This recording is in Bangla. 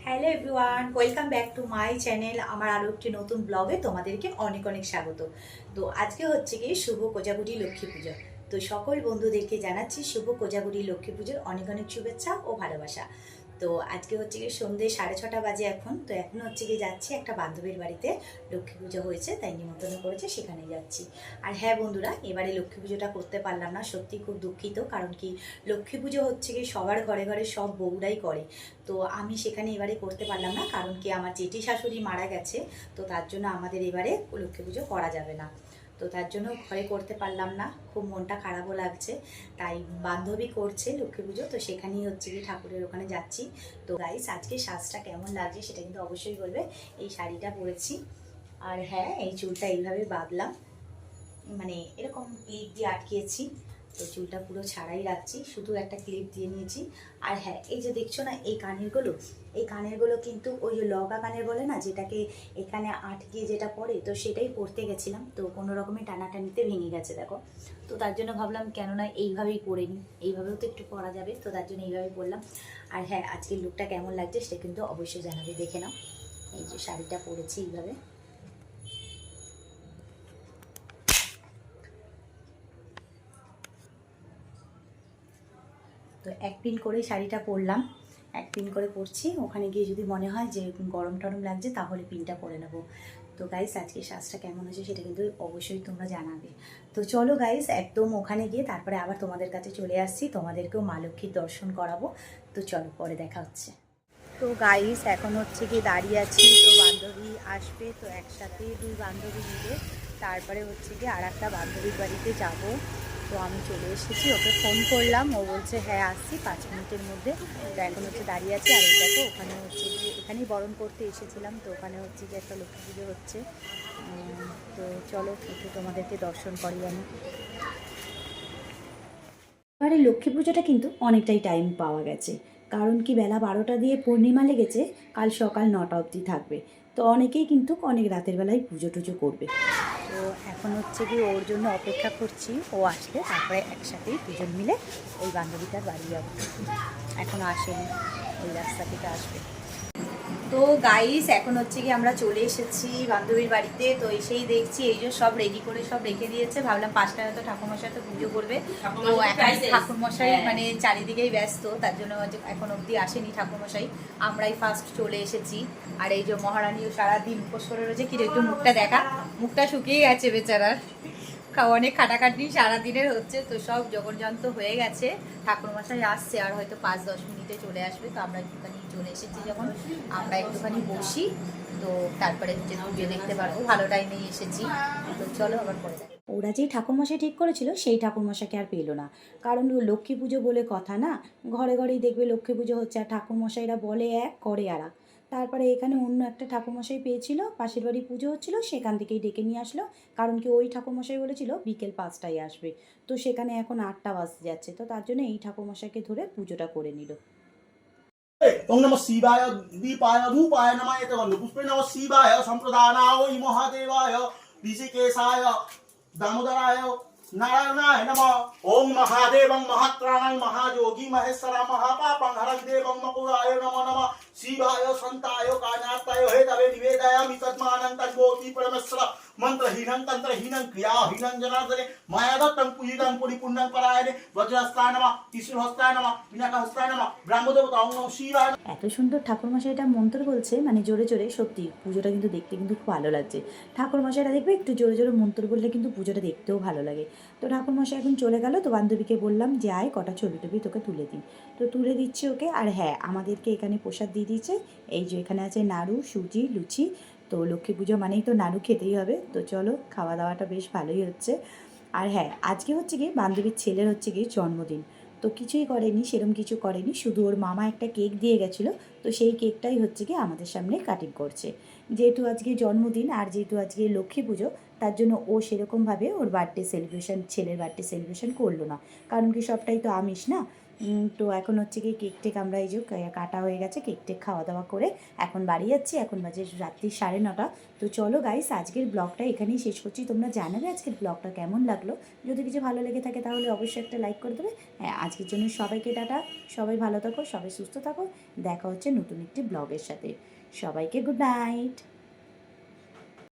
Hello everyone, welcome back to my channel. আমার আরও একটি নতুন ব্লগে তোমাদেরকে অনেক অনেক স্বাগত। তো আজকে হচ্ছে কি শুভ কোজাগুড়ি লক্ষ্মী পুজো। তো সকল বন্ধুদেরকে জানাচ্ছি শুভ কোজাগুড়ি লক্ষ্মী পুজোর অনেক অনেক শুভেচ্ছা ও ভালোবাসা। তো আজকে হচ্ছে কি সন্ধ্যে 6:30 বাজে এখন। তো এখন হচ্ছে কি যাচ্ছি একটা বান্ধবীর বাড়িতে, লক্ষ্মী পুজো হয়েছে তাই নিমন্ত্রণ করেছে, সেখানে যাচ্ছি। আর হ্যাঁ বন্ধুরা, এবারে লক্ষ্মী পুজোটা করতে পারলাম না, সত্যি খুব দুঃখিত। কারণ কি লক্ষ্মী পুজো হচ্ছে কি সবার ঘরে ঘরে সব বউরাই করে, তো আমি সেখানে এবারে করতে পারলাম না। কারণ কি আমার জেঠি শাশুড়ি মারা গেছে, তো তার জন্য আমাদের এবারে লক্ষ্মী পুজো করা যাবে না। তো তার জন্য ঘরে করতে পারলাম না, খুব মনটা খারাপও লাগছে। তাই বান্ধবী করছে লক্ষ্মী পুজো, তো সেখানেই হচ্ছে কি ঠাকুরের ওখানে যাচ্ছি। তো গাইস, আজকে সাজটা কেমন লাগছে সেটা কিন্তু অবশ্যই বলবে। এই শাড়িটা পরেছি, আর হ্যাঁ এই চুলটা এইভাবে বাঁধলাম, মানে এরকম ক্লিপ দিয়ে আটকিয়েছি। তো চুলটা পুরো ছাড়াই রাখছি, শুধু একটা ক্লিপ দিয়ে নিয়েছি। আর হ্যাঁ, এই যে দেখছো না এই কানেরগুলো, এই কানেরগুলো কিন্তু ওই যে লগা কানের বলে না, যেটাকে এখানে আটকিয়ে যেটা পরে, তো সেটাই পরতে গেছিলাম। তো কোনো রকমের টানাটানিতে ভেঙে গেছে দেখো। তো তার জন্য ভাবলাম কেননা এইভাবেই পরে নিই, এইভাবেও তো একটু পরা যাবে, তো তার জন্য এইভাবেই পরলাম। আর হ্যাঁ, আজকের লুকটা কেমন লাগছে সেটা কিন্তু অবশ্যই জানাবে, দেখে নাও। এই যে শাড়িটা পরেছি এইভাবে। তো এক পিন করেই শাড়িটা পরলাম, এক পিন করে পরছি। ওখানে গিয়ে যদি মনে হয় যে গরম টরম লাগছে তাহলে পিনটা পরে নেবো। তো গাইস, আজকে সাজটা কেমন হয়েছে সেটা কিন্তু অবশ্যই তোমরা জানাবে। তো চলো গাইস, একদম ওখানে গিয়ে তারপরে আবার তোমাদের কাছে চলে আসছি, তোমাদেরকেও মা লক্ষ্মীর দর্শন করাবো। তো চলো, পরে দেখা হচ্ছে। তো গাইস, এখন হচ্ছে গিয়ে দাঁড়িয়ে আছি, তো বান্ধবী আসবে, তো একসাথে দুই বান্ধবী মিলে তারপরে হচ্ছে গিয়ে আর একটা বান্ধবীর বাড়িতে যাব। তো আমি চলে এসেছি, ওকে ফোন করলাম, ও বলছে হ্যাঁ আসছি 5 মিনিটের মধ্যে। তো এখন হচ্ছে দাঁড়িয়ে আছি। আর এই দেখো, ওখানে হচ্ছে গিয়ে এখানেই বরণ করতে এসেছিলাম, তো ওখানে হচ্ছে যে একটা লক্ষ্মী পুজো হচ্ছে। তো চলো একটু তোমাদেরকে দর্শন করি আমি। এবারে লক্ষ্মী পুজোটা কিন্তু অনেকটাই টাইম পাওয়া গেছে, কারণ কি বেলা 12টা দিয়ে পূর্ণিমা লেগেছে, কাল সকাল 9টা অবধি থাকবে। তো অনেকেই কিন্তু অনেক রাতের বেলায় পুজো টুজো করবে। তো এখন হচ্ছে কি ওর জন্য অপেক্ষা করছি, ও আসলে তারপরে একসাথেই দুজন মিলে ওই বান্ধবীটার বাড়ি যাবো। এখনও আসেনি, ওই রাস্তা থেকে আসবে। তো গাইস, এখন হচ্ছে কি আমরা চলে এসেছি বান্ধবীর বাড়িতে। তো এসেই দেখছি এই যে সব রেডি করে সব রেখে দিয়েছে। ভাবলাম 5টায় তো ঠাকুরমশাই তো পুজো করবে, তো এখন ঠাকুরমশাই মানে চারিদিকেই ব্যস্ত, তার জন্য এখন অবধি আসেনি ঠাকুরমশাই, আমরাই ফার্স্ট চলে এসেছি। আর এই যে মহারানীও সারাদিন উপোস করে রয়েছে। কি রে, একটু মুখটা দেখা, মুখটা শুকিয়ে গেছে বেচারার, অনেক খাটাখাটি সারাদিনের হচ্ছে। তো সব জগরযন্ত্র হয়ে গেছে, ঠাকুরমশাই আসছে আর হয়তো 5-10 মিনিটে চলে আসবে। তো আমরা একটুখানি চলে এসেছি যখন, আমরা একটুখানি বসি, তো তারপরে হচ্ছে পুজো দেখতে পারবো। ভালো টাইমেই এসেছি। তো চলো আবার পরে যাই। ওরা যেই ঠাকুরমশাই ঠিক করেছিল সেই ঠাকুরমশাইকে আর পেলো না, কারণ লক্ষ্মী পুজো বলে কথা না, ঘরে ঘরেই দেখবে লক্ষ্মী পুজো হচ্ছে, আর ঠাকুরমশাইরা বলে এক করে আর এক। তারপরে এখানে অন্য একটা ঠাকুরমশাই পেয়েছিল, পাশের বাড়ি পুজো হচ্ছিল, সেখান থেকেই ডেকে নিয়ে আসলো। কারণ কি ওই ঠাকুরমশাই বলেছিল বিকেল 5টায় আসবে, তো সেখানে এখন 8টা বাজতে যাচ্ছে, তো তার জন্য এই ঠাকুরমশাইকে ধরে পুজোটা করে নিল। ওং নমঃ শিবায় দীপায় ধূপায় নমঃ এতে গন্ধ পুষ্পে নমঃ শিবায় সম্প্রদানায় মহাদেবায় ঋষিকেশায় দামোদরায় নারায়ণায় নমঃ ওং মহাদেবং মহাত্রাণং মহাযোগী মহেশ্বর মহাপাপং হরং দেবং মকুরায় নমঃ নমঃ শিবায় সন্তায় কানাত্তায় হেতবে নিবেদয়ামি তদ্মানং তদ্ভোতি পরমেশ্বর মন্ত্রহীনং তন্ত্রহীনং ক্রিয়াহীনং জনার্দনে মায়াদত্তং পূজিতং পরিপূর্ণং পরায়ণে বজ্রহস্তায় নমঃ ত্রিশূলহস্তায় নমঃ বিনাকহস্তায় নমঃ ব্রহ্মদেবতা ওং নমঃ শিবায়। এত সুন্দর ঠাকুরমশাইটা মন্ত্র বলছে, মানে জোরে জোরে, সত্যি পুজোটা কিন্তু দেখতে কিন্তু খুব ভালো লাগছে। ঠাকুরমশাইটা দেখবে একটু জোরে জোরে মন্ত্র বললে কিন্তু পুজোটা দেখতেও ভালো লাগে। তো ঠাকুরমশাই এখন চলে গেল, তো বান্ধবীকে বললাম যে আয় কটা ছবি টবি তোকে তুলে দিই। তো তুলে দিচ্ছি ওকে। আর হ্যাঁ, আমাদেরকে এখানে প্রসাদ দিয়ে দিয়েছে। এই যে এখানে আছে নাড়ু, সুজি, লুচি। তো লক্ষ্মী পুজো মানেই তো নাড়ু খেতেই হবে। তো চলো, খাওয়া দাওয়াটা বেশ ভালোই হচ্ছে। আর হ্যাঁ, আজকে হচ্ছে কি বান্ধবীর ছেলের হচ্ছে কি জন্মদিন। তো কিছুই করেনি, সেরকম কিছু করেনি, শুধু ওর মামা একটা কেক দিয়ে গেছিলো। তো সেই কেকটাই হচ্ছে কি আমাদের সামনে কাটিং করছে। যেহেতু আজকে জন্মদিন আর যেহেতু আজকে লক্ষ্মী পুজো, তার জন্য ও সেরকমভাবে ওর বার্থডে সেলিব্রেশন, ছেলের বার্থডে সেলিব্রেশন করলো না। কারণ কি সবটাই তো আমিষ না, তো এখন হচ্ছে কি কেক টেক আমরা এই যে কাটা হয়ে গেছে, কেক টেক খাওয়া দাওয়া করে এখন বাড়ি যাচ্ছি। এখন বাজে রাত্রি 9:30। তো চলো গাইস, আজকের ব্লগটা এখানেই শেষ করছি। তোমরা জানাবে আজকের ব্লগটা কেমন লাগলো। যদি কিছু ভালো লেগে থাকে তাহলে অবশ্যই একটা লাইক করে দেবে। হ্যাঁ, আজকের জন্য সবাইকে টাটা। সবাই ভালো থাকো, সবাই সুস্থ থাকো। দেখা হচ্ছে নতুন একটি ব্লগের সাথে। সবাইকে গুড নাইট।